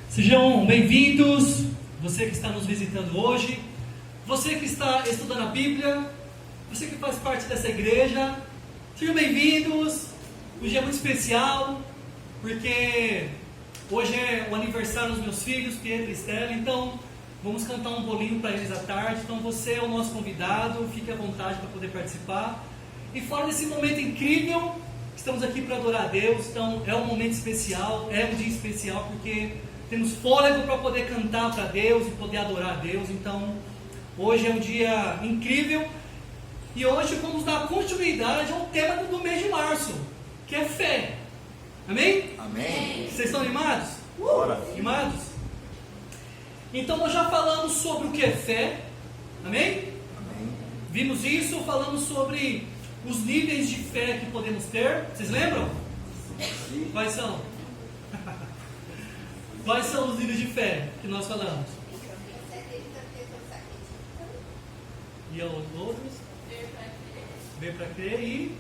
Sejam bem-vindos, você que está nos visitando hoje, você que está estudando a Bíblia, você que faz parte dessa igreja, sejam bem-vindos. Hoje é muito especial, porque hoje é o aniversário dos meus filhos, Pietro e Estela, então vamos cantar um bolinho para eles à tarde. Então você é o nosso convidado, fique à vontade para poder participar. E fora desse momento incrível, estamos aqui para adorar a Deus, então é um momento especial, é um dia especial, porque temos fôlego para poder cantar para Deus e poder adorar a Deus. Então hoje é um dia incrível, e hoje vamos dar continuidade ao tema do mês de março, que é fé. Amém? Amém. Vocês estão animados? Bora. Animados? Então nós já falamos sobre o que é fé. Amém? Amém. Vimos isso, falamos sobre os níveis de fé que podemos ter. Vocês lembram? Sim. Quais são? Quais são os níveis de fé que nós falamos? E os outros? Ver para crer e...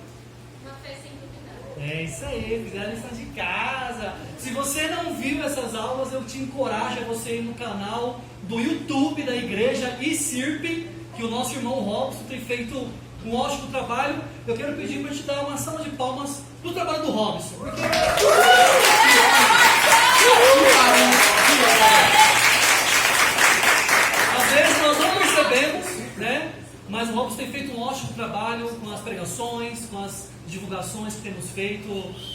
Uma fé sem duvidar. É isso aí, fizeram a lição de casa. Se você não viu essas aulas, eu te encorajo a você ir no canal do YouTube da igreja ICIRP, que o nosso irmão Robson tem feito um ótimo trabalho. Eu quero pedir para te dar uma salva de palmas do trabalho do Robson, porque às vezes nós não percebemos, né? Mas o Robson tem feito um ótimo trabalho com as pregações, com as divulgações que temos feito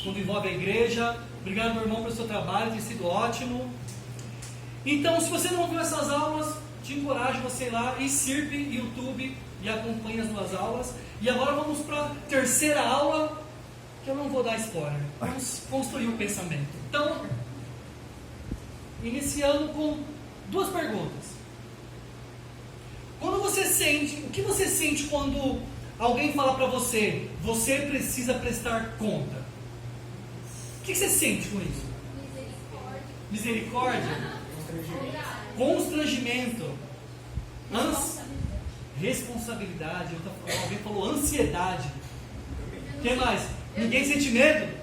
quando envolve a igreja. Obrigado, meu irmão, pelo seu trabalho, tem sido ótimo. Então, se você não viu essas aulas, te encorajo você ir lá, ICIRP, YouTube, e acompanhe as duas aulas. E agora vamos para a terceira aula, que eu não vou dar spoiler. Vamos construir o pensamento. Então, iniciando com duas perguntas. Quando você sente, o que você sente quando alguém fala para você, você precisa prestar conta? O que você sente com isso? Misericórdia? Constrangimento? Responsabilidade? Alguém falou ansiedade. O que mais? Ninguém sente medo?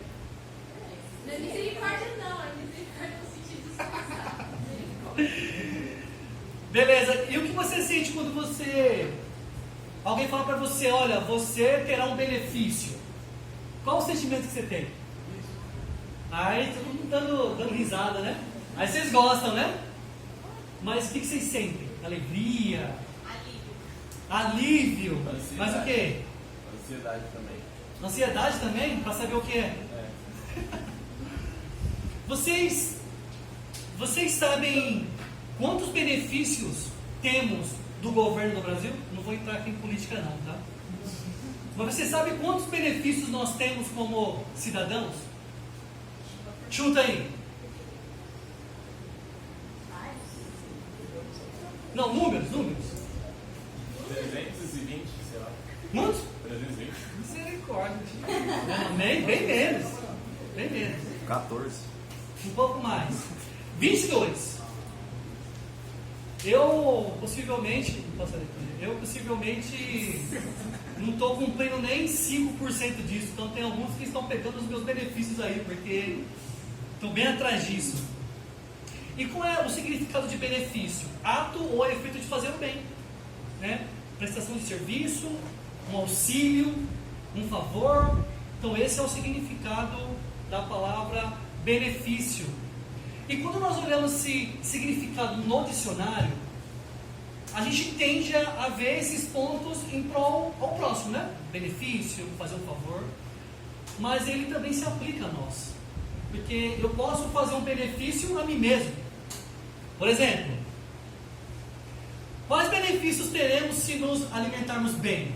Não é misericórdia não, é misericórdia no sentido de descansar. Beleza, e o que você sente quando alguém fala para você, olha, você terá um benefício? Qual o sentimento que você tem? Aí todo mundo dando risada, né? Aí vocês gostam, né? Mas o que vocês sentem? Alegria? Alívio? Ansiedade. Mas o quê? Ansiedade também. Ansiedade também? Para saber o que é? Vocês sabem quantos benefícios temos do governo do Brasil? Não vou entrar aqui em política não, tá? Mas você sabe quantos benefícios nós temos como cidadãos? Chuta aí. Não, números. 320, sei lá. Quantos? 320. Misericórdia. Não, bem menos. Bem menos. 14. Um pouco mais. 22. Eu possivelmente não estou cumprindo nem 5% disso. Então tem alguns que estão pegando os meus benefícios aí, porque estão bem atrás disso. E qual é o significado de benefício? Ato ou efeito de fazer o bem, né? Prestação de serviço, um auxílio, um favor. Então esse é o significado da palavra benefício. E quando nós olhamos esse significado no dicionário, a gente tende a ver esses pontos em prol ao próximo, né? Benefício, fazer um favor. Mas ele também se aplica a nós. Porque eu posso fazer um benefício a mim mesmo. Por exemplo, quais benefícios teremos se nos alimentarmos bem?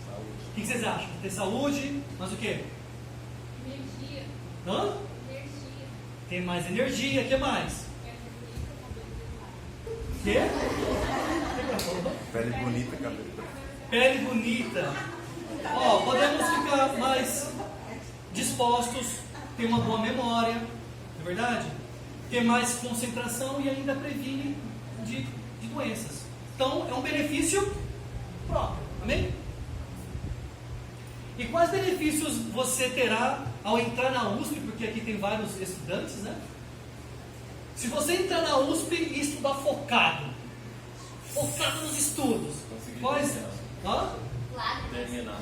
Saúde. O que vocês acham? Ter saúde, mas o quê? Energia. Hã? Energia. Tem mais energia, o que mais? O quê? Pele bonita, cabelo. Pele bonita. Ó, podemos ficar mais dispostos, ter uma boa memória, não é verdade? Ter mais concentração e ainda previne de doenças. Então, é um benefício próprio, amém? E quais benefícios você terá ao entrar na USP, porque aqui tem vários estudantes, né? Se você entrar na USP e estudar focado nos estudos, Consegui quais... terminar. Hã? Lágrimas. Terminar.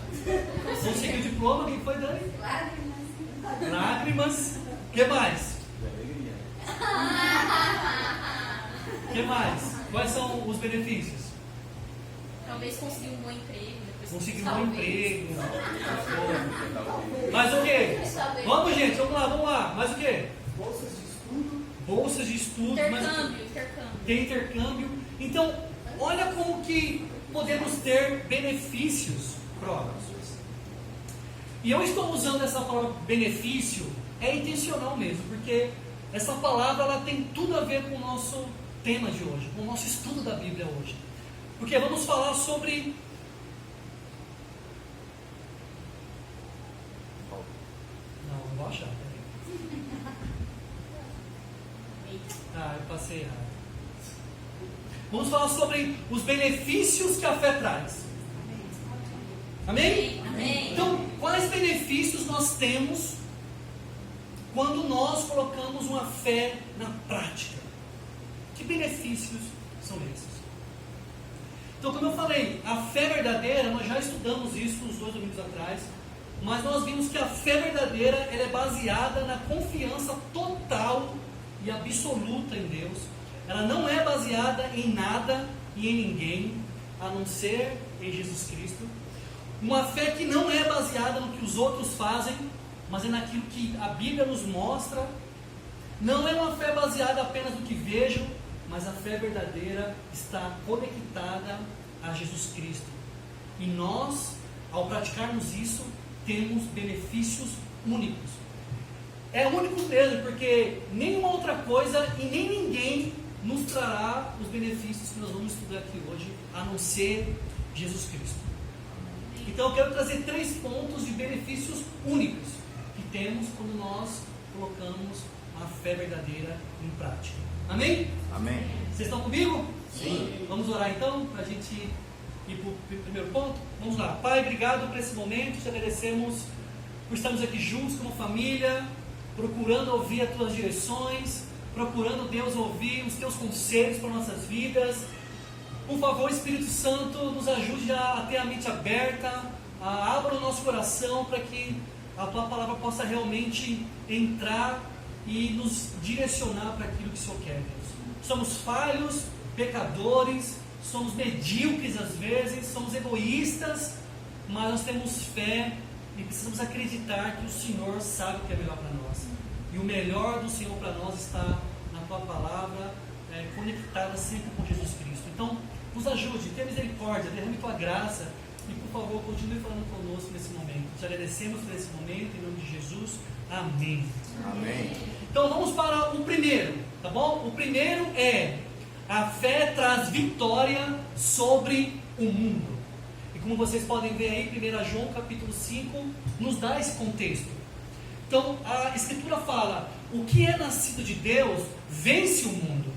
Conseguiu o diploma, o que foi, Dani? Lágrimas. Lágrimas. O que mais? De alegria. O que mais? Quais são os benefícios? Talvez conseguir um bom emprego. Depois Conseguir um bom talvez. emprego. Talvez. Mais o quê? Talvez. Vamos, gente, vamos lá. Mais o quê? Bolsas de estudo. Bolsas de estudo. mais o quê? Intercâmbio. Tem intercâmbio. Então, olha como que podemos ter benefícios próximos. E eu estou usando essa palavra benefício, é intencional mesmo, porque essa palavra ela tem tudo a ver com o nosso tema de hoje, com o nosso estudo da Bíblia hoje. Porque vamos falar sobre... Não vou achar. Ah, eu passei errado. Vamos falar sobre os benefícios que a fé traz. Amém? Amém. Então, quais benefícios nós temos quando nós colocamos uma fé na prática? Que benefícios são esses? Então, como eu falei, a fé verdadeira, nós já estudamos isso uns 2 domingos atrás, mas nós vimos que a fé verdadeira ela é baseada na confiança total e absoluta em Deus. Ela não é baseada em nada e em ninguém, a não ser em Jesus Cristo. Uma fé que não é baseada no que os outros fazem, mas é naquilo que a Bíblia nos mostra. Não é uma fé baseada apenas no que vejo, mas a fé verdadeira está conectada a Jesus Cristo. E nós, ao praticarmos isso, temos benefícios únicos. É único mesmo, porque nenhuma outra coisa e nem ninguém nos trará os benefícios que nós vamos estudar aqui hoje, a não ser Jesus Cristo. Então eu quero trazer 3 pontos de benefícios únicos que temos quando nós colocamos a fé verdadeira em prática. Amém? Amém. Vocês estão comigo? Sim. Vamos orar então, para a gente ir para o primeiro ponto? Vamos lá. Pai, obrigado por esse momento, te agradecemos por estarmos aqui juntos como família, procurando ouvir as tuas direções, procurando, Deus, ouvir os teus conselhos para nossas vidas. Por favor, Espírito Santo, nos ajude a ter a mente aberta, abra o nosso coração para que a tua palavra possa realmente entrar e nos direcionar para aquilo que o Senhor quer, Deus. Somos falhos, pecadores, somos medíocres às vezes, somos egoístas, mas nós temos fé e precisamos acreditar que o Senhor sabe o que é melhor para nós. E o melhor do Senhor para nós está na tua palavra, conectada sempre com Jesus Cristo. Então, nos ajude, tenha misericórdia, derrame tua graça e, por favor, continue falando conosco nesse momento. Te agradecemos por esse momento, em nome de Jesus. Amém. Amém. Então, vamos para o primeiro, tá bom? O primeiro é: a fé traz vitória sobre o mundo. E como vocês podem ver aí, 1 João capítulo 5 nos dá esse contexto. Então, a Escritura fala: o que é nascido de Deus vence o mundo.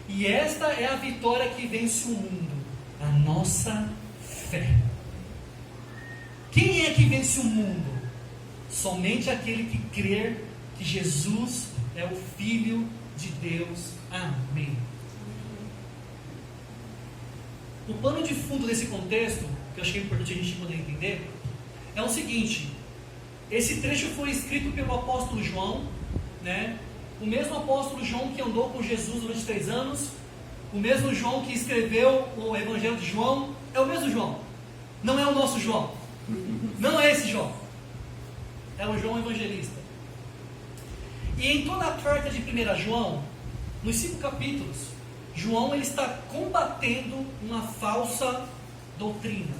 E esta é a vitória que vence o mundo: a nossa fé. Quem é que vence o mundo? Somente aquele que crer que Jesus é o Filho de Deus. Amém. O pano de fundo desse contexto, que eu acho que é importante a gente poder entender, é o seguinte: esse trecho foi escrito pelo apóstolo João, né? O mesmo apóstolo João que andou com Jesus durante 3 anos, o mesmo João que escreveu o Evangelho de João, é o mesmo João. Não é o nosso João. Não é esse João. É o João Evangelista. E em toda a carta de 1 João, nos 5 capítulos, João ele está combatendo uma falsa doutrina.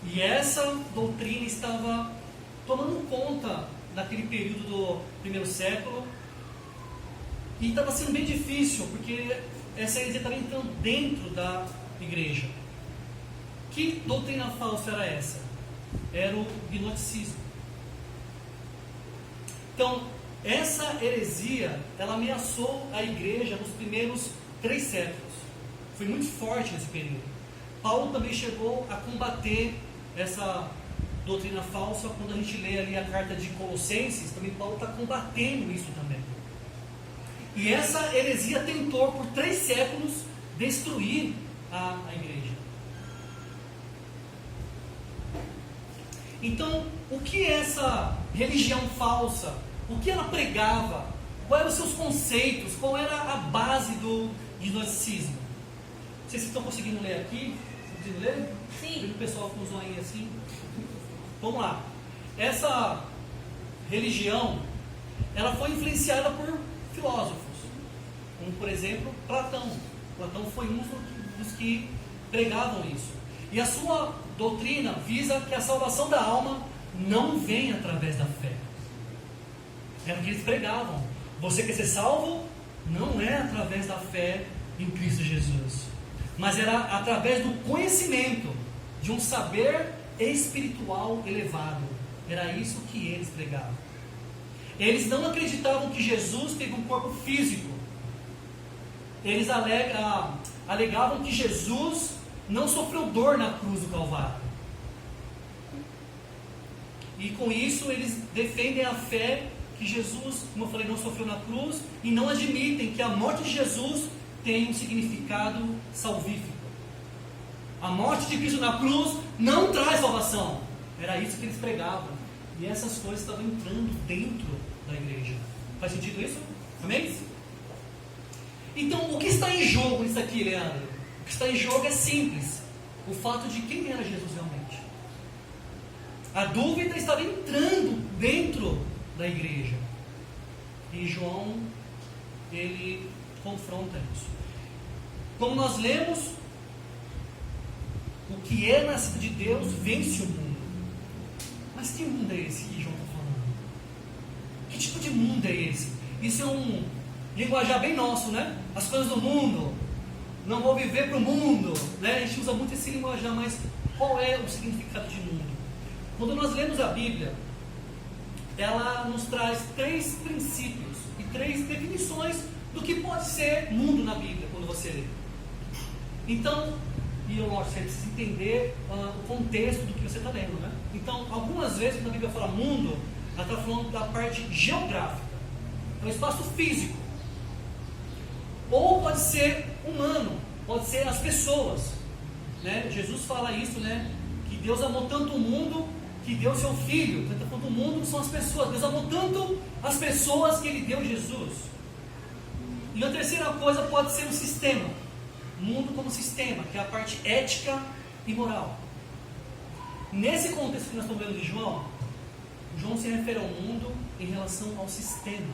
E essa doutrina estava tomando conta naquele período do 1º século. E estava sendo bem difícil, porque essa heresia estava entrando dentro da igreja. Que doutrina falsa era essa? Era o gnosticismo. Então, essa heresia, ela ameaçou a igreja nos primeiros 3 séculos. Foi muito forte nesse período. Paulo também chegou a combater doutrina falsa, quando a gente lê ali a carta de Colossenses, também Paulo está combatendo isso também. E essa heresia tentou por 3 séculos destruir a igreja. Então, o que é essa religião falsa? O que ela pregava? Quais eram os seus conceitos? Qual era a base do gnosticismo? Vocês estão conseguindo ler aqui? Estão conseguindo ler? Sim. O pessoal com os zoinhos assim. Vamos lá. Essa religião, ela foi influenciada por filósofos, como por exemplo Platão. Platão foi um dos que pregavam isso. E a sua doutrina visa que a salvação da alma não vem através da fé. Era o que eles pregavam. Você quer ser salvo? Não é através da fé em Cristo Jesus, mas era através do conhecimento, de um saber espiritual elevado. Era isso que eles pregavam. Eles não acreditavam que Jesus teve um corpo físico. Eles alegavam que Jesus não sofreu dor na cruz do Calvário. E com isso eles defendem a fé que Jesus, como eu falei, não sofreu na cruz, e não admitem que a morte de Jesus tem um significado salvífico. A morte de Cristo na cruz não traz salvação. Era isso que eles pregavam. E essas coisas estavam entrando dentro da igreja. Faz sentido isso? Amém? Então, o que está em jogo nisso aqui, Leandro? O que está em jogo é simples. O fato de quem era Jesus realmente. A dúvida estava entrando dentro da igreja. E João, ele confronta isso. Como nós lemos, o que é nascido de Deus vence o mundo. Mas que mundo é esse que João está falando? Que tipo de mundo é esse? Isso é um linguajar bem nosso, né? As coisas do mundo. Não vou viver para o mundo, né? A gente usa muito esse linguajar, mas qual é o significado de mundo? Quando nós lemos a Bíblia, ela nos traz 3 princípios e 3 definições do que pode ser mundo na Bíblia, quando você lê. Então, e eu lógico, você precisa entender o contexto do que você está lendo, né? Então, algumas vezes quando a Bíblia fala mundo, ela está falando da parte geográfica, é o espaço físico. Ou pode ser humano, pode ser as pessoas, né? Jesus fala isso, né? Que Deus amou tanto o mundo que deu seu filho. Tanto quanto o mundo são as pessoas. Deus amou tanto as pessoas que Ele deu Jesus. E a terceira coisa pode ser um sistema. Mundo como sistema, que é a parte ética e moral. Nesse contexto que nós estamos vendo de João, João se refere ao mundo em relação ao sistema.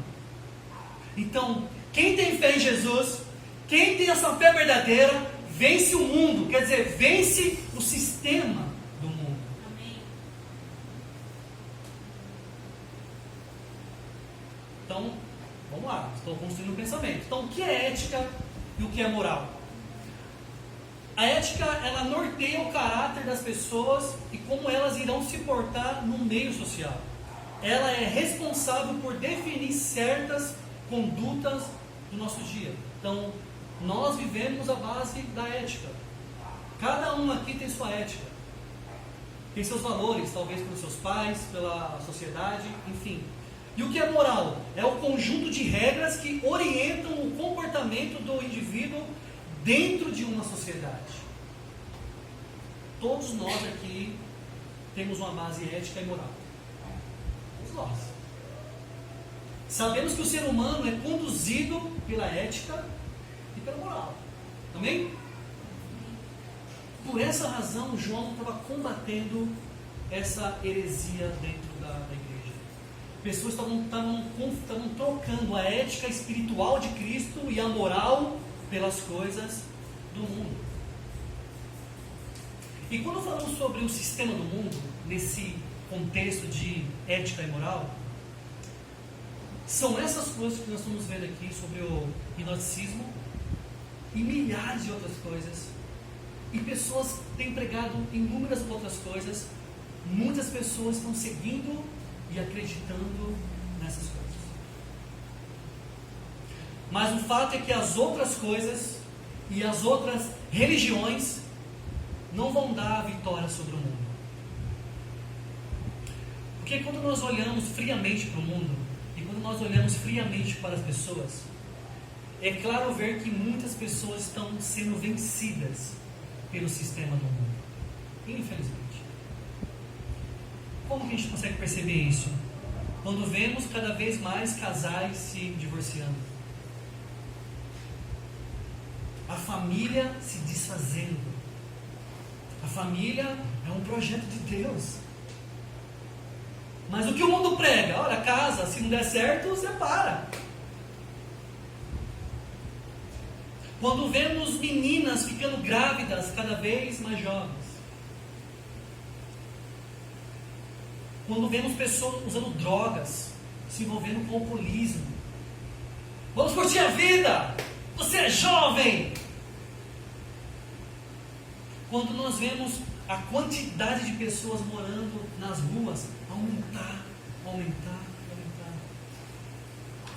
Então, quem tem fé em Jesus, quem tem essa fé verdadeira, vence o mundo, quer dizer, vence o sistema do mundo. Amém. Então, vamos lá, estou construindo um pensamento. Então, o que é ética e o que é moral? A ética, ela norteia o caráter das pessoas e como elas irão se portar no meio social. Ela é responsável por definir certas condutas do nosso dia. Então, nós vivemos a base da ética. Cada um aqui tem sua ética. Tem seus valores, talvez pelos seus pais, pela sociedade, enfim. E o que é moral? É o conjunto de regras que orientam o comportamento do indivíduo dentro de uma sociedade. Todos nós aqui temos uma base ética e moral. Todos nós. Sabemos que o ser humano é conduzido pela ética e pela moral. Amém? Por essa razão, João estava combatendo essa heresia dentro da igreja. Pessoas estavam trocando a ética espiritual de Cristo e a moral pelas coisas do mundo. E quando falamos sobre o sistema do mundo, nesse contexto de ética e moral, são essas coisas que nós estamos vendo aqui sobre o gnosticismo e milhares de outras coisas. E pessoas têm pregado inúmeras outras coisas. Muitas pessoas estão seguindo e acreditando nessas coisas. Mas o fato é que as outras coisas e as outras religiões não vão dar a vitória sobre o mundo. Porque quando nós olhamos friamente para o mundo, e quando nós olhamos friamente para as pessoas, é claro ver que muitas pessoas estão sendo vencidas pelo sistema do mundo. Infelizmente. Como que a gente consegue perceber isso? Quando vemos cada vez mais casais se divorciando. A família se desfazendo. A família é um projeto de Deus. Mas o que o mundo prega? Olha, casa, se não der certo, separa. Quando vemos meninas ficando grávidas cada vez mais jovens. Quando vemos pessoas usando drogas, se envolvendo com alcoolismo. Vamos curtir a vida! Você é jovem! Quando nós vemos a quantidade de pessoas morando nas ruas aumentar.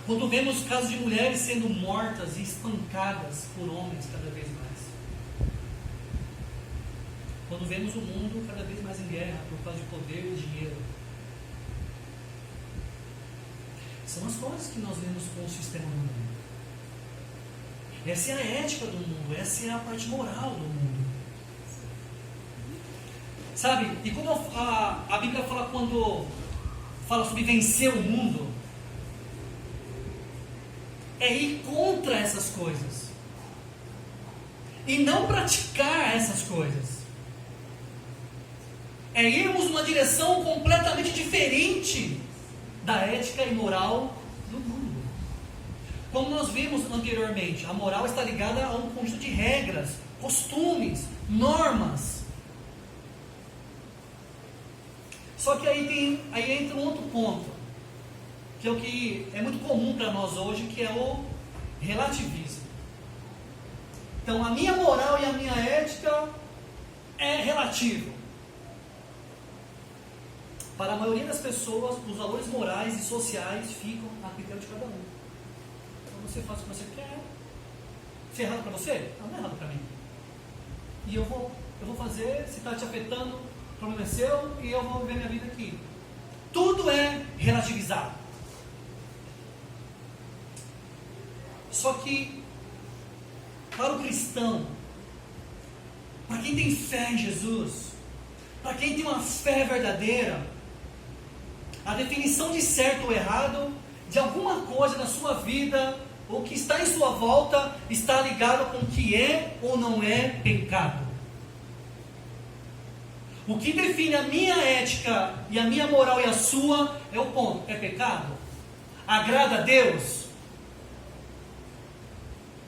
Quando vemos casos de mulheres sendo mortas e espancadas por homens cada vez mais. Quando vemos o mundo cada vez mais em guerra por causa de poder e dinheiro. São as coisas que nós vemos com o sistema do mundo. Essa é a ética do mundo, essa é a parte moral do mundo. Sabe, e quando a Bíblia fala, quando fala sobre vencer o mundo, é ir contra essas coisas. E não praticar essas coisas. É irmos numa direção completamente diferente da ética e moral do mundo. Como nós vimos anteriormente, a moral está ligada a um conjunto de regras, costumes, normas. Só que aí entra um outro ponto, que é o que é muito comum para nós hoje, que é o relativismo. Então, a minha moral e a minha ética é relativo. Para a maioria das pessoas, os valores morais e sociais ficam a critério de cada um. Então você faz o que você quer. Se é errado para você, não é errado para mim. E eu vou fazer, se está te afetando, o problema é seu e eu vou viver minha vida aqui. Tudo é relativizado. Só que, para o cristão, para quem tem fé em Jesus, para quem tem uma fé verdadeira, a definição de certo ou errado, de alguma coisa na sua vida, ou que está em sua volta, está ligado com o que é ou não é pecado. O que define a minha ética e a minha moral e a sua é o ponto. É pecado? Agrada a Deus?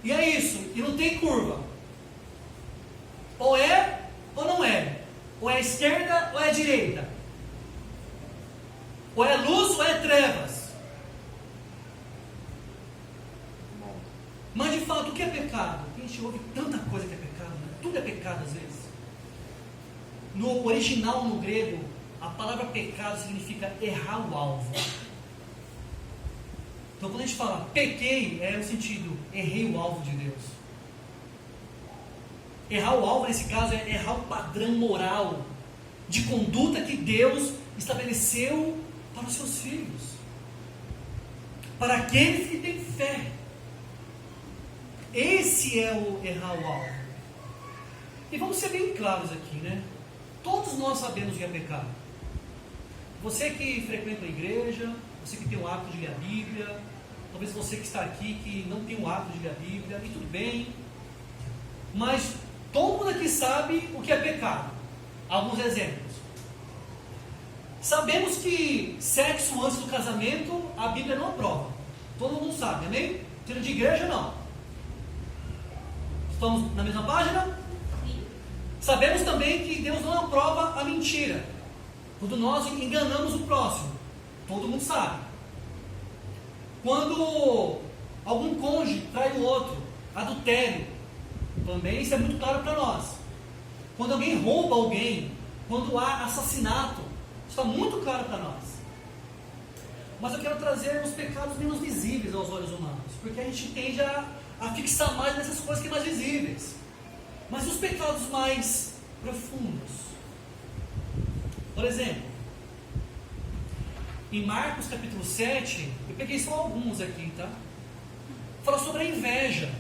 E é isso. E não tem curva. Ou é ou não é. Ou é esquerda ou é direita. Ou é luz ou é trevas. Mas de fato, o que é pecado? A gente ouve tanta coisa que é pecado, né? Tudo é pecado às vezes. No original, no grego, a palavra pecado significa errar o alvo. Então quando a gente fala pequei, é no sentido, errei o alvo de Deus. Errar o alvo, nesse caso, é errar o padrão moral de conduta que Deus estabeleceu para os seus filhos. Para aqueles que têm fé. Esse é o errar o alvo. E vamos ser bem claros aqui, né? Todos nós sabemos o que é pecado. Você que frequenta a igreja, você que tem o hábito de ler a Bíblia, talvez você que está aqui que não tem o hábito de ler a Bíblia, e tudo bem. Mas todo mundo aqui sabe o que é pecado. Alguns exemplos. Sabemos que sexo antes do casamento, a Bíblia não aprova. Todo mundo sabe, amém? Sendo de igreja, não. Estamos na mesma página? Sim. Sabemos também que Deus não aprova a mentira. Quando nós enganamos o próximo. Todo mundo sabe. Quando algum cônjuge trai o outro, adultério. Também isso é muito claro para nós. Quando alguém rouba alguém, quando há assassinato, está muito claro para nós. Mas eu quero trazer os pecados menos visíveis aos olhos humanos, porque a gente tende a fixar mais nessas coisas que são mais visíveis. Mas os pecados mais profundos, por exemplo, em Marcos capítulo 7, eu peguei só alguns aqui, tá? Fala sobre a inveja.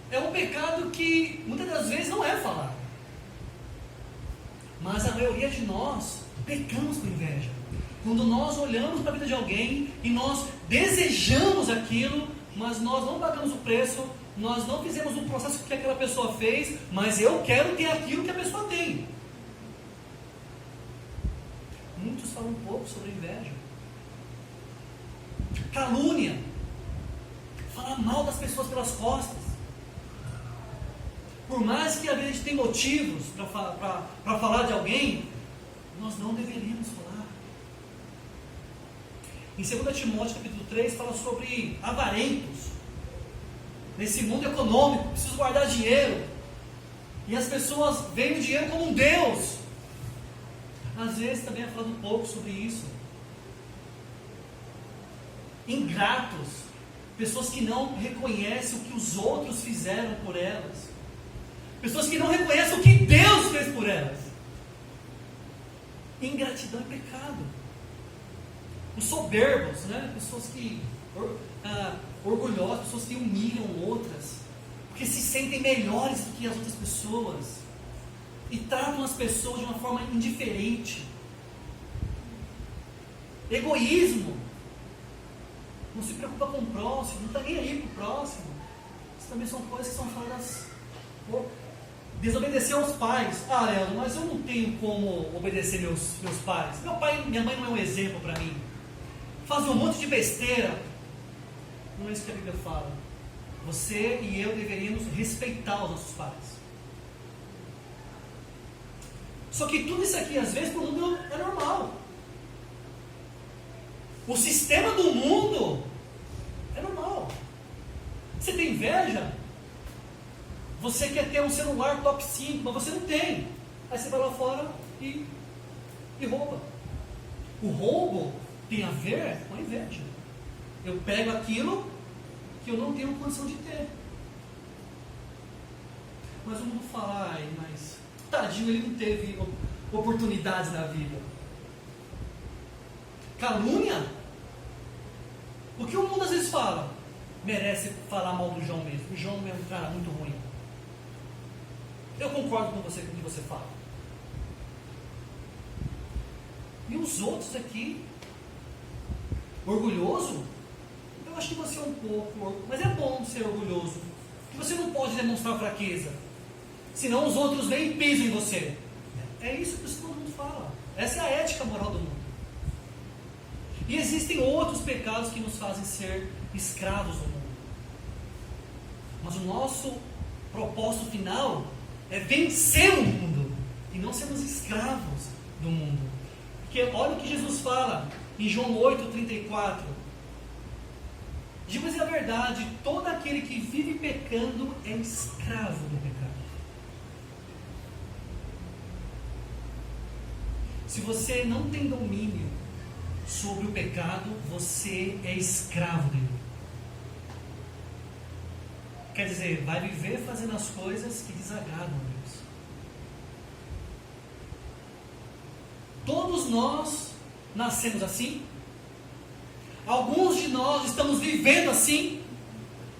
É um pecado que muitas das vezes não é falado. Mas a maioria de nós pecamos por inveja. Quando nós olhamos para a vida de alguém e nós desejamos aquilo, mas nós não pagamos o preço, nós não fizemos o processo que aquela pessoa fez, mas eu quero ter aquilo que a pessoa tem. Muitos falam um pouco sobre inveja. Calúnia. Falar mal das pessoas pelas costas. Por mais que a gente tenha motivos para falar de alguém, nós não deveríamos falar. Em 2 Timóteo capítulo 3 fala sobre avarentos. Nesse mundo econômico, preciso guardar dinheiro. E as pessoas veem o dinheiro como um Deus. Às vezes também é falado um pouco sobre isso. Ingratos. Pessoas que não reconhecem o que os outros fizeram por elas. Pessoas que não reconhecem o que Deus fez por elas. Ingratidão é pecado. Os soberbos, né? Pessoas que orgulhosas, pessoas que humilham outras, porque se sentem melhores do que as outras pessoas e tratam as pessoas de uma forma indiferente. Egoísmo. Não se preocupa com o próximo, não está nem aí para o próximo. Isso também são coisas que são faladas. Desobedecer aos pais. Ah, Leandro, mas eu não tenho como obedecer meus pais. Meu pai e minha mãe não é um exemplo para mim. Fazem um monte de besteira. Não é isso que a Bíblia fala. Você e eu deveríamos respeitar os nossos pais. Só que tudo isso aqui, às vezes, para o mundo é normal. O sistema do mundo é normal. Você tem inveja? Você quer ter um celular top 5, mas você não tem. Aí você vai lá fora e rouba. O roubo tem a ver com a inveja. Eu pego aquilo que eu não tenho condição de ter. Mas o mundo fala, ai, mas tadinho, ele não teve oportunidades na vida. Calúnia? O que o mundo às vezes fala? Merece falar mal do João mesmo. O João é um cara muito ruim. Eu concordo com você, com o que você fala. E os outros aqui, orgulhoso? Eu acho que você é um pouco, mas é bom ser orgulhoso. Porque você não pode demonstrar fraqueza. Senão os outros vêm e pisam em você. É isso que todo mundo fala. Essa é a ética moral do mundo. E existem outros pecados que nos fazem ser escravos do mundo. Mas o nosso propósito final é vencer o mundo e não sermos escravos do mundo. Porque olha o que Jesus fala em João 8,34. Digo-lhes a verdade, todo aquele que vive pecando é escravo do pecado. Se você não tem domínio sobre o pecado, você é escravo dele. Quer dizer, vai viver fazendo as coisas que desagradam a Deus. Todos nós nascemos assim. Alguns de nós estamos vivendo assim,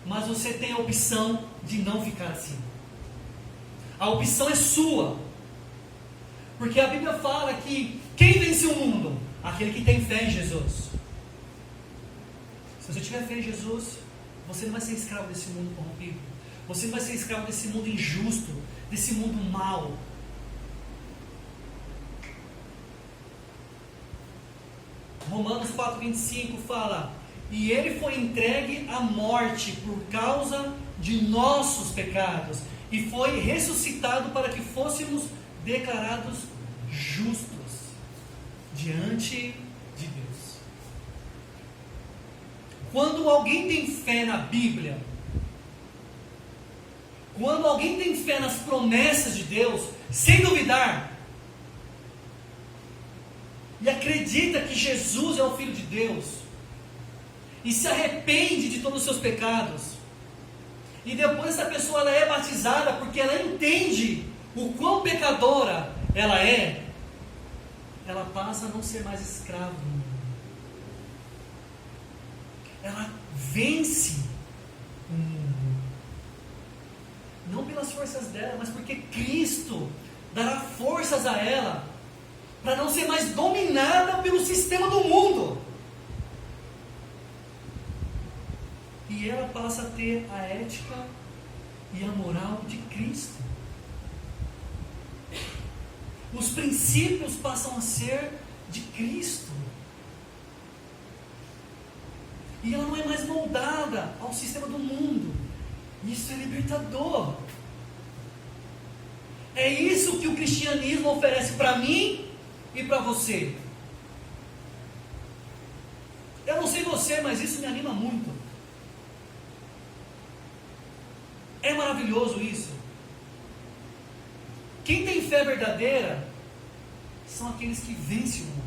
mas você tem a opção de não ficar assim. A opção é sua. Porque a Bíblia fala que quem vence o mundo? Aquele que tem fé em Jesus. Se você tiver fé em Jesus, você não vai ser escravo desse mundo corrompido. Você não vai ser escravo desse mundo injusto, desse mundo mau. Romanos 4,25 fala: e ele foi entregue à morte por causa de nossos pecados, e foi ressuscitado para que fôssemos declarados justos diante de Deus. Quando alguém tem fé na Bíblia, quando alguém tem fé nas promessas de Deus, sem duvidar, e acredita que Jesus é o Filho de Deus, e se arrepende de todos os seus pecados, e depois essa pessoa ela é batizada porque ela entende o quão pecadora ela é, ela passa a não ser mais escrava do mundo. Ela vence o mundo. Não pelas forças dela, mas porque Cristo dará forças a ela para não ser mais dominada pelo sistema do mundo. E ela passa a ter a ética e a moral de Cristo. Os princípios passam a ser de Cristo. E ela não é mais moldada ao sistema do mundo. Isso é libertador. É isso que o cristianismo oferece para mim e para você. Eu não sei você, mas isso me anima muito. É maravilhoso isso. Quem tem fé verdadeira são aqueles que vencem o mundo,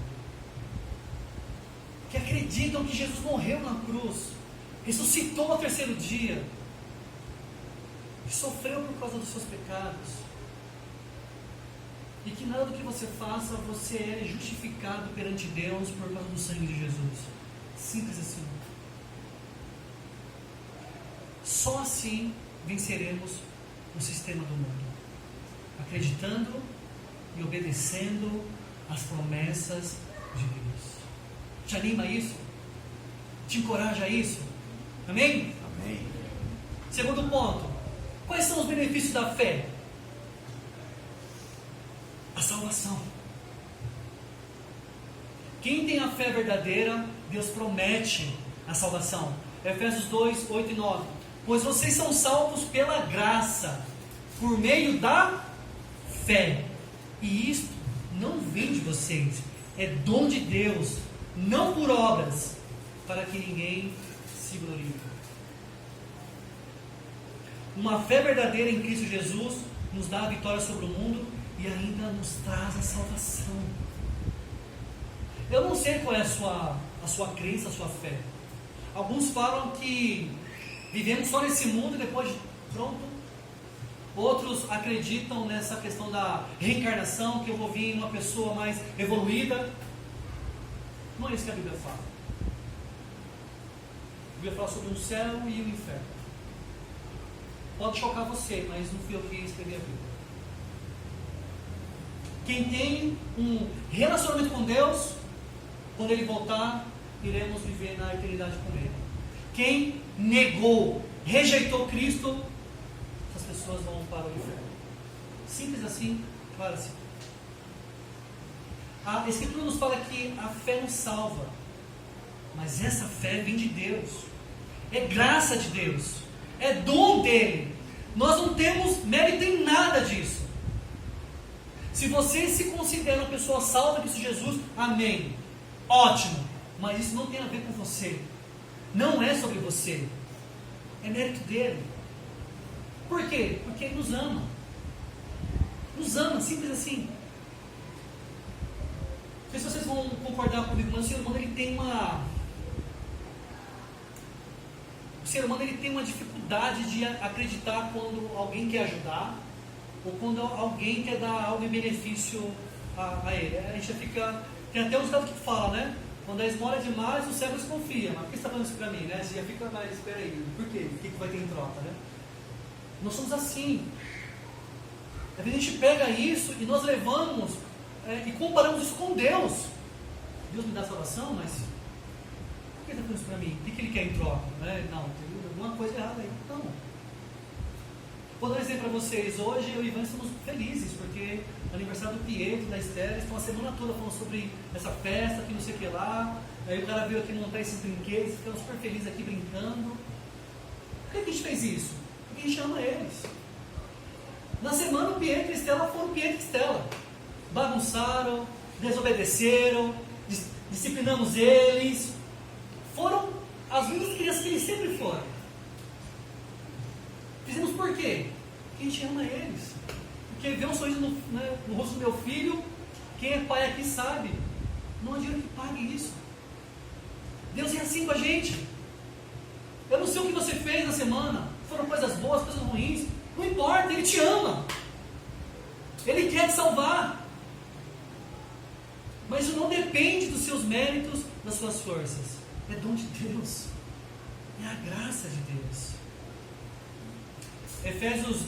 que acreditam que Jesus morreu na cruz, ressuscitou ao terceiro dia, que sofreu por causa dos seus pecados, e que nada do que você faça, você é justificado perante Deus por causa do sangue de Jesus. Simples assim. Só assim venceremos o sistema do mundo, acreditando e obedecendo às promessas de Deus. Te anima isso? Te encoraja isso? Amém? Amém. Segundo ponto, quais são os benefícios da fé? A salvação. Quem tem a fé verdadeira, Deus promete a salvação. Efésios 2, 8 e 9. Pois vocês são salvos pela graça, por meio da fé. E isto não vem de vocês, é dom de Deus, não por obras, para que ninguém se glorie. Uma fé verdadeira em Cristo Jesus nos dá a vitória sobre o mundo e ainda nos traz a salvação. Eu não sei qual é a sua crença, a sua fé. Alguns falam que vivemos só nesse mundo e depois pronto. Outros acreditam nessa questão da reencarnação, que eu vou vir uma pessoa mais evoluída. Não é isso que a Bíblia fala. A Bíblia fala sobre um céu e um inferno. Pode chocar você, mas não fui eu que escrevi a Bíblia. Quem tem um relacionamento com Deus, quando Ele voltar, iremos viver na eternidade com Ele. Quem negou, rejeitou Cristo, essas pessoas vão para o inferno. Simples assim, claro assim. A Escritura nos fala que a fé nos salva, mas essa fé vem de Deus, é graça de Deus, é dom dele. Nós não temos mérito em nada disso. Se você se considera uma pessoa salva em Cristo Jesus, amém, ótimo, mas isso não tem a ver com você, não é sobre você, é mérito dele. Por quê? Porque ele nos ama, simples assim. Não sei se vocês vão concordar comigo, mas o ser humano ele tem uma dificuldade de acreditar quando alguém quer ajudar, ou quando alguém quer dar algo em benefício a ele. A gente já fica, tem até um ditado que fala, né? Quando a esmola é demais, o céu desconfia. Mas por que você está falando isso para mim, né? Você já fica, mas espera aí, por quê? O que vai ter em troca, né? Nós somos assim. A gente pega isso e nós levamos e comparamos isso com Deus. Deus me dá salvação, mas por que ele está falando isso para mim? O que ele quer em troca? Né? Não, tem alguma coisa errada aí. Não. Vou dar um exemplo para vocês. Hoje eu e Ivan estamos felizes, porque o aniversário do Pietro, da Esther, estão a semana toda falando sobre essa festa, que não sei o que lá. Aí o cara veio aqui montar esses brinquedos, ficamos super felizes aqui brincando. Por que a gente fez isso? Porque a gente ama eles. Na semana o Pietro e a Estela foram Pietro e Estela. Bagunçaram, desobedeceram, disciplinamos eles. Foram as lindas crianças que eles sempre foram. Fizemos por quê? Porque a gente ama eles. Porque ver um sorriso no rosto do meu filho, quem é pai aqui sabe, não há dinheiro que pague isso. Deus é assim com a gente. Eu não sei o que você fez na semana, foram coisas boas, coisas ruins, não importa, Ele te ama. Ele quer te salvar. Mas isso não depende dos seus méritos, das suas forças. É dom de Deus. É a graça de Deus. Efésios,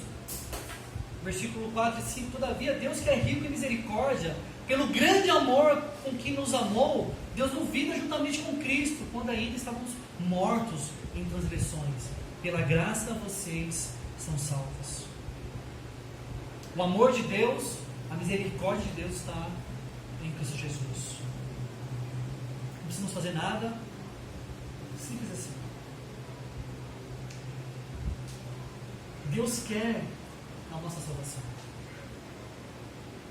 versículo 4 e 5. Todavia, Deus que é rico em misericórdia, pelo grande amor com que nos amou, Deus nos vida juntamente com Cristo, quando ainda estávamos mortos em transgressões. Pela graça vocês são salvos. O amor de Deus, a misericórdia de Deus está em Cristo Jesus. Não precisamos fazer nada. Simples assim. Deus quer a nossa salvação.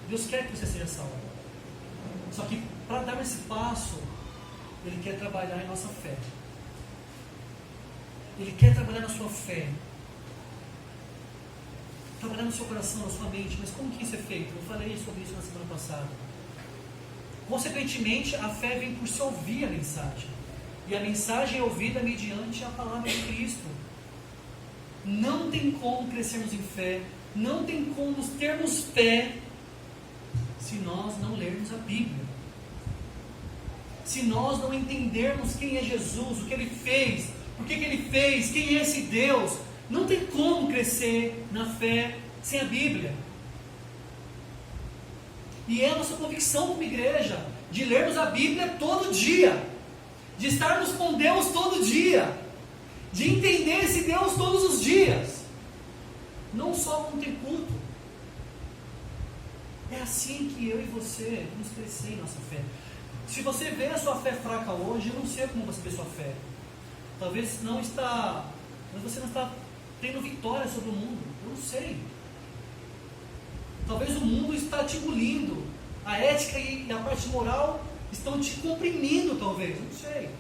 Deus quer que você seja salvo. Só que para dar esse passo, Ele quer trabalhar em nossa fé. Ele quer trabalhar na sua fé. Trabalhar no seu coração, na sua mente. Mas como que isso é feito? Eu falei sobre isso na semana passada. Consequentemente, a fé vem por se ouvir a mensagem. E a mensagem é ouvida mediante a palavra de Cristo. Não tem como crescermos em fé, não tem como termos fé se nós não lermos a Bíblia. Se nós não entendermos quem é Jesus, o que Ele fez, por que Ele fez, quem é esse Deus, não tem como crescer na fé sem a Bíblia. E é a nossa convicção como igreja, de lermos a Bíblia todo dia, de estarmos com Deus todo dia, de entender esse Deus todos os dias, não só quando tem culto. É assim que eu e você vamos crescer em nossa fé. Se você vê a sua fé fraca hoje, eu não sei como você vê sua fé. Talvez você não está tendo vitória sobre o mundo, eu não sei. Talvez o mundo está te engolindo, a ética e a parte moral estão te comprimindo, talvez, eu não sei.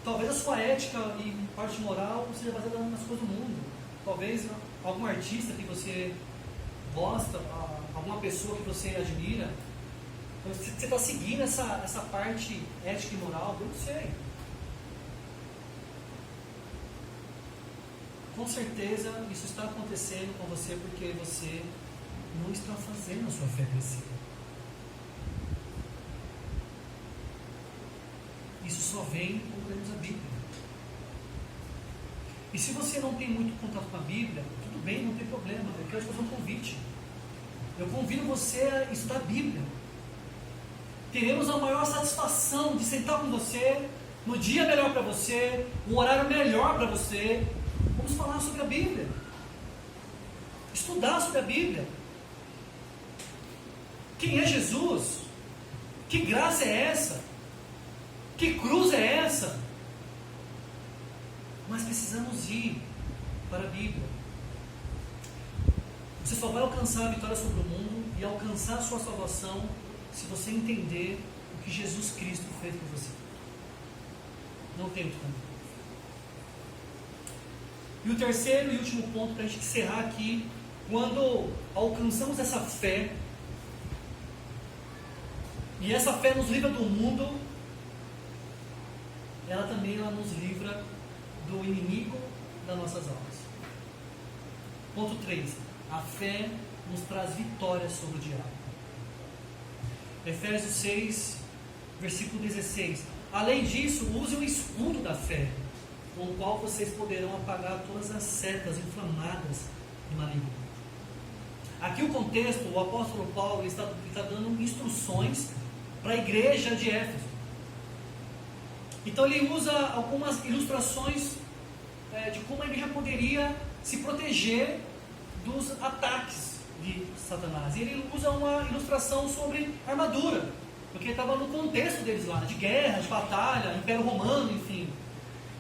Talvez a sua ética e parte moral seja baseada nas coisas do mundo. Talvez algum artista que você gosta, alguma pessoa que você admira, você está seguindo essa parte ética e moral, eu não sei. Com certeza isso está acontecendo com você porque você não está fazendo a sua fé crescer. Isso só vem quando lemos a Bíblia. E se você não tem muito contato com a Bíblia, tudo bem, não tem problema. Eu quero te fazer um convite. Eu convido você a estudar a Bíblia. Teremos a maior satisfação de sentar com você, no dia melhor para você, um horário melhor para você. Vamos falar sobre a Bíblia. Estudar sobre a Bíblia. Quem é Jesus? Que graça é essa? Que cruz é essa? Mas precisamos ir para a Bíblia. Você só vai alcançar a vitória sobre o mundo e alcançar a sua salvação se você entender o que Jesus Cristo fez por você. Não tem outro caminho. E o terceiro e último ponto para a gente encerrar aqui, quando alcançamos essa fé, e essa fé nos livra do mundo, ela também nos livra do inimigo das nossas almas. Ponto 3. A fé nos traz vitória sobre o diabo. Efésios 6, versículo 16. Além disso, use o escudo da fé, com o qual vocês poderão apagar todas as setas inflamadas do maligno. Aqui o contexto, o apóstolo Paulo está dando instruções para a igreja de Éfeso. Então ele usa algumas ilustrações de como a igreja poderia se proteger dos ataques de Satanás. E ele usa uma ilustração sobre armadura, porque estava no contexto deles lá, de guerra, de batalha, Império Romano, enfim.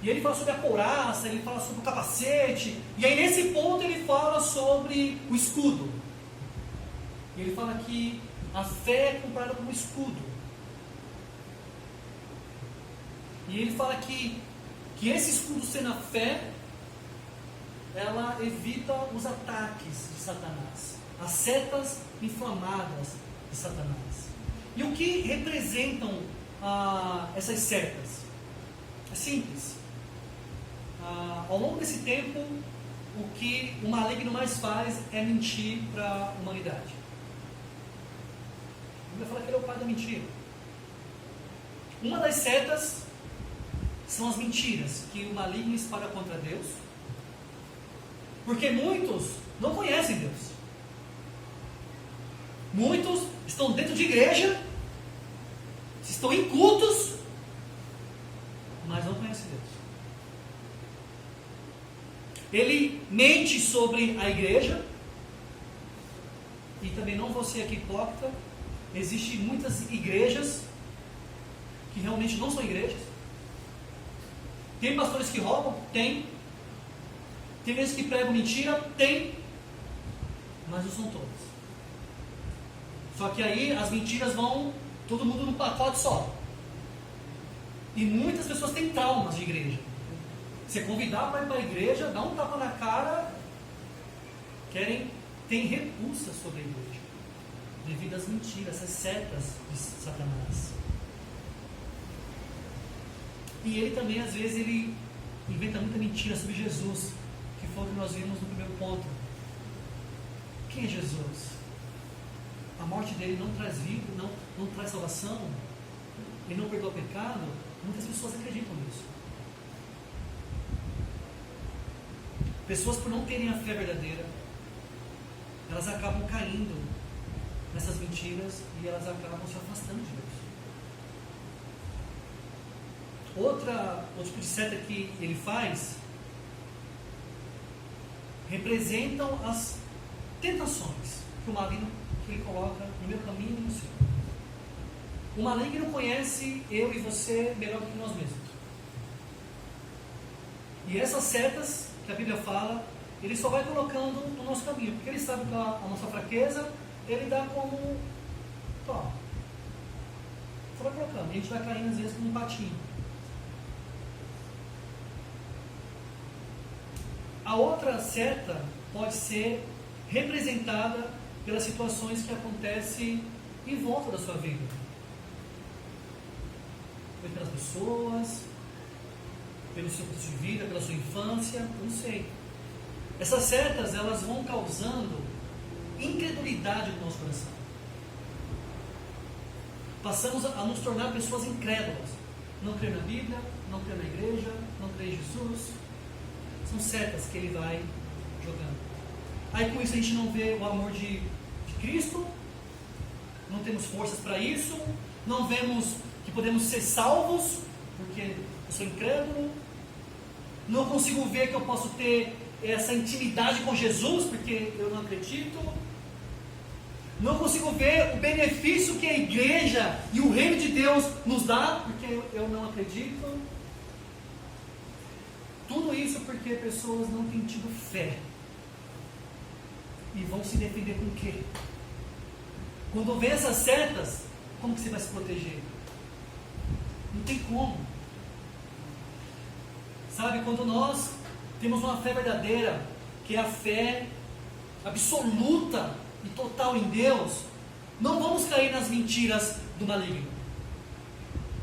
E ele fala sobre a couraça, ele fala sobre o capacete, e aí nesse ponto ele fala sobre o escudo. E ele fala que a fé é comparada com um escudo. E ele fala que esse escudo sendo a fé, ela evita os ataques de Satanás, as setas inflamadas de Satanás. E o que representam essas setas? É simples. Ao longo desse tempo, o que o maligno mais faz é mentir para a humanidade. Bíblia fala que ele é o pai da mentira. Uma das setas são as mentiras que o maligno espalha contra Deus, porque muitos não conhecem Deus. Muitos estão dentro de igreja, estão em cultos, mas não conhecem Deus. Ele mente sobre a igreja, e também não vou ser aqui hipócrita, existem muitas igrejas que realmente não são igrejas. Tem pastores que roubam? Tem. Tem vezes que pregam mentira? Tem. Mas não são todas. Só que aí as mentiras vão todo mundo num pacote só. E muitas pessoas têm traumas de igreja. Você convidar para ir para a igreja, dá um tapa na cara, tem repulsa sobre a igreja, devido às mentiras, essas setas de Satanás. E ele também, às vezes, ele inventa muita mentira sobre Jesus, que foi o que nós vimos no primeiro ponto. Quem é Jesus? A morte dele não traz vida, não traz salvação, ele não perdoa o pecado. Muitas pessoas acreditam nisso. Pessoas, por não terem a fé verdadeira, elas acabam caindo nessas mentiras e elas acabam se afastando de Deus. Outro tipo de seta que ele faz representam as tentações que o maligno que ele coloca no meu caminho e no seu. O maligno conhece eu e você melhor do que nós mesmos. E essas setas que a Bíblia fala, ele só vai colocando no nosso caminho, porque ele sabe que a nossa fraqueza, ele dá como só vai colocando, e a gente vai caindo às vezes como um patinho. A outra seta pode ser representada pelas situações que acontecem em volta da sua vida, pelas pessoas, pelo seu curso de vida, pela sua infância, eu não sei. Essas setas, elas vão causando incredulidade no nosso coração. Passamos a nos tornar pessoas incrédulas. Não crer na Bíblia, não crer na igreja, não crer em Jesus. São setas que ele vai jogando. Aí com isso a gente não vê o amor de Cristo, não temos forças para isso, não vemos que podemos ser salvos, porque eu sou incrédulo, não consigo ver que eu posso ter essa intimidade com Jesus, porque eu não acredito, não consigo ver o benefício que a igreja e o reino de Deus nos dá, porque eu não acredito. Tudo isso porque pessoas não têm tido fé. E vão se defender com o quê? Quando vê essas setas, como que você vai se proteger? Não tem como. Sabe, quando nós temos uma fé verdadeira, que é a fé absoluta e total em Deus, não vamos cair nas mentiras do maligno.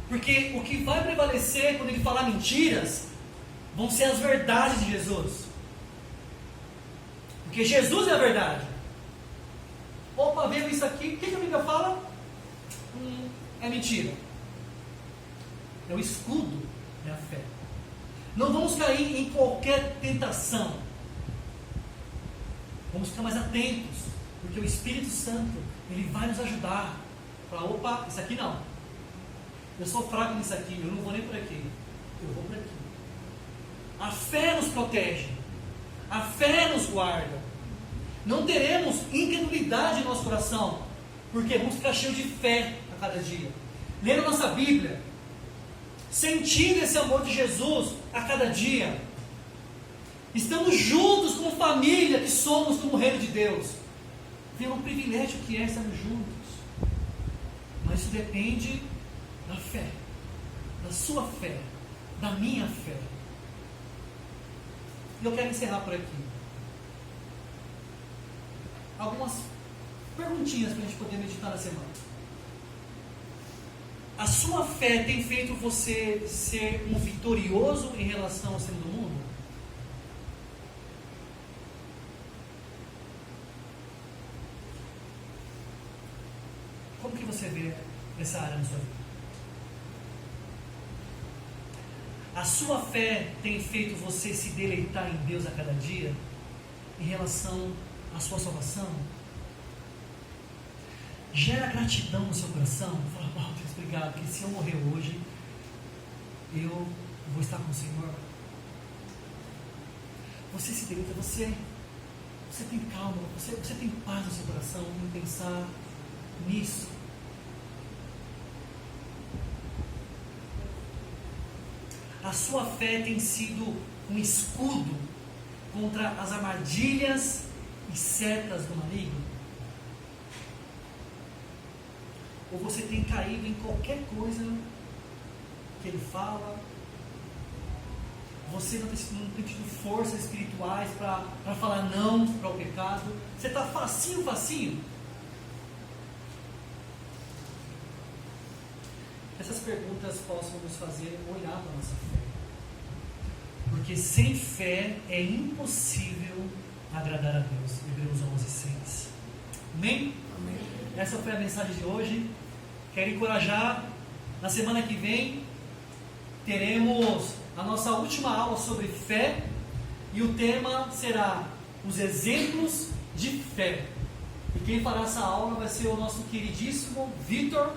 Porque o que vai prevalecer quando ele falar mentiras, vão ser as verdades de Jesus. Porque Jesus é a verdade. Opa, veio isso aqui, o que a Bíblia fala? É mentira. É o escudo, é a fé. Não vamos cair em qualquer tentação. Vamos ficar mais atentos, porque o Espírito Santo, ele vai nos ajudar. Falar, opa, isso aqui não. Eu sou fraco nisso aqui, eu não vou nem por aqui. Eu vou por aqui. A fé nos protege. A fé nos guarda. Não teremos incredulidade em nosso coração, porque vamos ficar cheios de fé a cada dia. Lendo nossa Bíblia, sentindo esse amor de Jesus a cada dia. Estamos juntos como família que somos como reino de Deus. Vê um privilégio que é estarmos juntos. Mas isso depende da fé, da sua fé, da minha fé. E eu quero encerrar por aqui. Algumas perguntinhas para a gente poder meditar na semana. A sua fé tem feito você ser um vitorioso em relação ao centro do mundo? Como que você você vê essa área na sua vida? A sua fé tem feito você se deleitar em Deus a cada dia em relação à sua salvação? Gera gratidão no seu coração? Fala, oh, Deus, obrigado, que se eu morrer hoje, eu vou estar com o Senhor. Você se deleita, você tem calma, você tem paz no seu coração em pensar nisso. A sua fé tem sido um escudo contra as armadilhas e setas do maligno? Ou você tem caído em qualquer coisa que ele fala? Você não tem tido forças espirituais para falar não para o pecado? Você está facinho? Essas perguntas possam nos fazer olhar para a nossa fé. Porque sem fé é impossível agradar a Deus. Hebreus 11:6. Amém? Amém. Essa foi a mensagem de hoje. Quero encorajar. Na semana que vem teremos a nossa última aula sobre fé. E o tema será os exemplos de fé. E quem fará essa aula vai ser o nosso queridíssimo Vitor.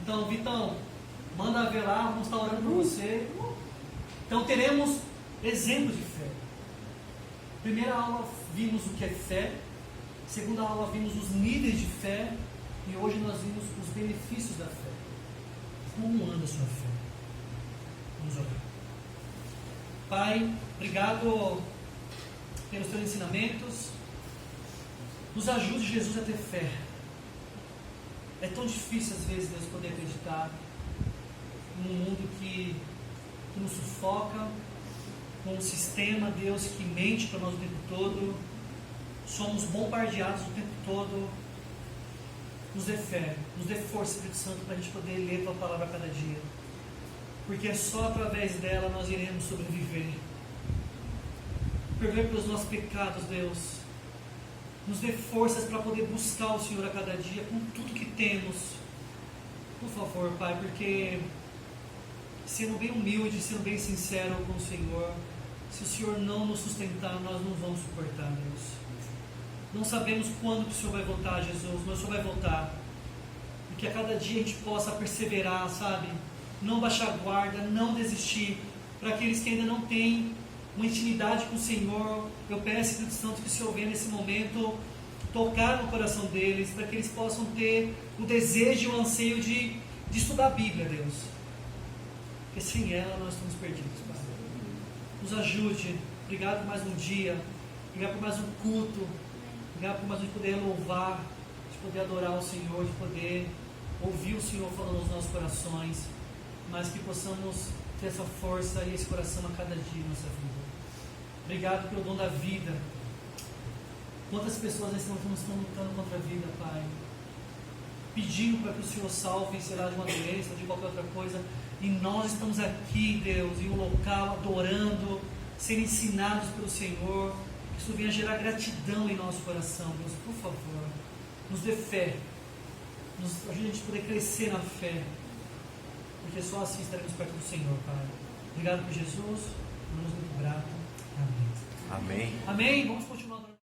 Então, Vitão, manda ver lá, vamos estar orando por você. Então, teremos exemplos de fé. Primeira aula vimos o que é fé. Segunda aula vimos os níveis de fé. E hoje nós vimos os benefícios da fé. Como anda a sua fé? Vamos orar. Pai, obrigado pelos teus ensinamentos. Nos ajude, Jesus, a ter fé. É tão difícil às vezes, Deus, poder acreditar num mundo que nos sufoca, com um sistema, Deus, que mente para nós o tempo todo. Somos bombardeados o tempo todo. Nos dê fé, nos dê força, Espírito Santo, para a gente poder ler tua palavra a cada dia. Porque é só através dela nós iremos sobreviver. Perdoe pelos nossos pecados, Deus. Nos dê forças para poder buscar o Senhor a cada dia com tudo que temos. Por favor, Pai, porque sendo bem humilde, sendo bem sincero com o Senhor, se o Senhor não nos sustentar, nós não vamos suportar, Deus. Não sabemos quando que o Senhor vai voltar, Jesus, mas o Senhor vai voltar. E que a cada dia a gente possa perseverar, sabe? Não baixar a guarda, não desistir. Para aqueles que ainda não têm uma intimidade com o Senhor, eu peço, Espírito Santo, que o Senhor venha nesse momento tocar no coração deles, para que eles possam ter o desejo e o anseio de estudar a Bíblia, Deus. Porque sem ela nós estamos perdidos, Pai. Nos ajude. Obrigado por mais um dia. Obrigado por mais um culto. Obrigado por mais um de poder louvar, de poder adorar o Senhor, de poder ouvir o Senhor falando nos nossos corações, mas que possamos ter essa força e esse coração a cada dia em nossa vida. Obrigado pelo dom da vida. Quantas pessoas nesse momento estão lutando contra a vida, Pai, pedindo para que o Senhor salve, será de uma doença, de qualquer outra coisa, e nós estamos aqui, Deus, em um local adorando, sendo ensinados pelo Senhor. Que isso venha gerar gratidão em nosso coração, Deus, por favor, nos dê fé, nos ajude a gente a poder crescer na fé, porque só assim estaremos perto do Senhor, Pai. Obrigado por Jesus, estamos muito gratos. Amém. Amém. Amém. Vamos continuar.